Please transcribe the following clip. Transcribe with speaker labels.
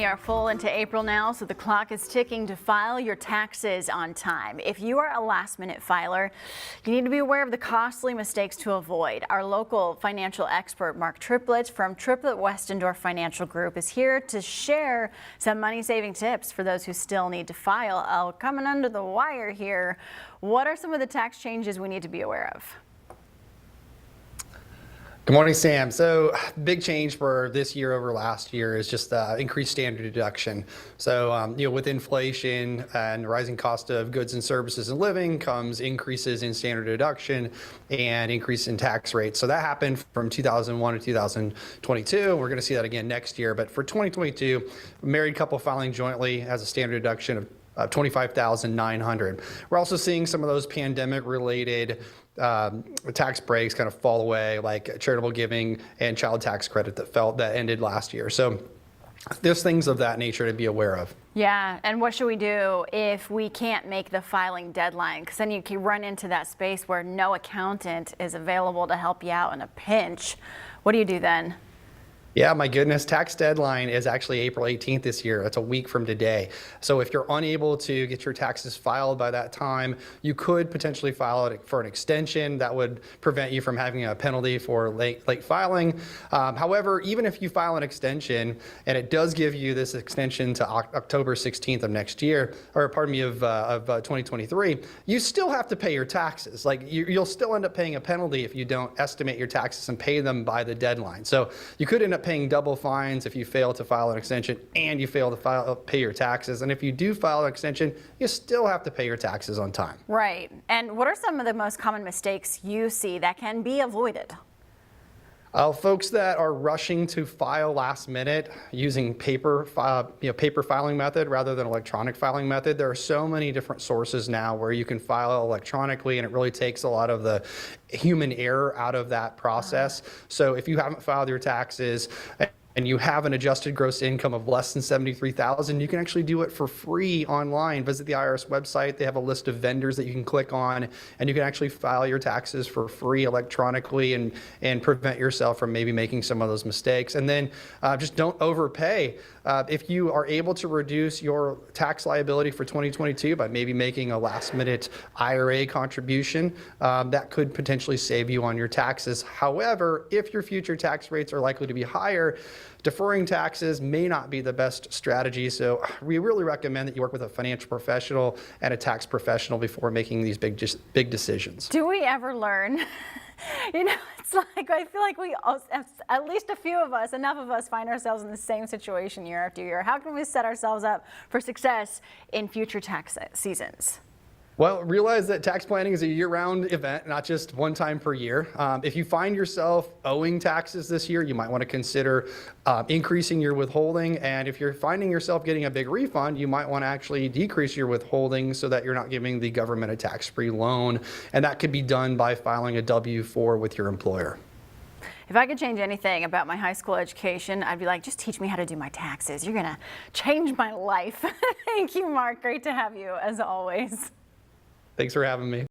Speaker 1: We are full into April now, so the clock is ticking to file your taxes on time. If you are a last-minute filer, you need to be aware of the costly mistakes to avoid. Our local financial expert, Mark Triplett from Triplett Westendorf Financial Group, is here to share some money-saving tips for those who still need to file. Coming under the wire here, what are some of the tax changes we need to be aware of?
Speaker 2: Good morning, Sam. So big change for this year over last year is just increased standard deduction. So, with inflation and rising cost of goods and services and living comes increases in standard deduction and increase in tax rates. So that happened from 2001 to 2022. We're going to see that again next year. But for 2022, a married couple filing jointly has a standard deduction of $25,900. We're also seeing some of those pandemic-related tax breaks kind of fall away, like charitable giving and child tax credit that ended last year. So there's things of that nature to be aware of.
Speaker 1: Yeah, and what should we do if we can't make the filing deadline? Because then you can run into that space where no accountant is available to help you out in a pinch. What do you do then?
Speaker 2: Yeah, my goodness, tax deadline is actually April 18th this year. That's a week from today. So if you're unable to get your taxes filed by that time, you could potentially file it for an extension. That would prevent you from having a penalty for late filing. However, even if you file an extension, and it does give you this extension to October 16th of next year, or pardon me, of 2023, you still have to pay your taxes. Like you'll still end up paying a penalty if you don't estimate your taxes and pay them by the deadline. So you could end up paying double fines if you fail to file an extension and you fail to pay your taxes. And if you do file an extension, you still have to pay your taxes on time.
Speaker 1: Right. And what are some of the most common mistakes you see that can be avoided?
Speaker 2: Folks that are rushing to file last minute using paper filing method rather than electronic filing method. There are so many different sources now where you can file electronically, and it really takes a lot of the human error out of that process. So if you haven't filed your taxes and you have an adjusted gross income of less than $73,000, you can actually do it for free online. Visit the IRS website. They have a list of vendors that you can click on, and you can actually file your taxes for free electronically and prevent yourself from maybe making some of those mistakes. And then just don't overpay. If you are able to reduce your tax liability for 2022 by maybe making a last-minute IRA contribution, that could potentially save you on your taxes. However, if your future tax rates are likely to be higher, deferring taxes may not be the best strategy. So we really recommend that you work with a financial professional and a tax professional before making these big decisions.
Speaker 1: Do we ever learn? It's like, I feel like we all, at least a few of us, enough of us, find ourselves in the same situation year after year. How can we set ourselves up for success in future tax seasons?
Speaker 2: Well, realize that tax planning is a year-round event, not just one time per year. If you find yourself owing taxes this year, you might want to consider increasing your withholding. And if you're finding yourself getting a big refund, you might want to actually decrease your withholding so that you're not giving the government a tax-free loan. And that could be done by filing a W-4 with your employer.
Speaker 1: If I could change anything about my high school education, I'd be like, just teach me how to do my taxes. You're going to change my life. Thank you, Mark. Great to have you, as always.
Speaker 2: Thanks for having me.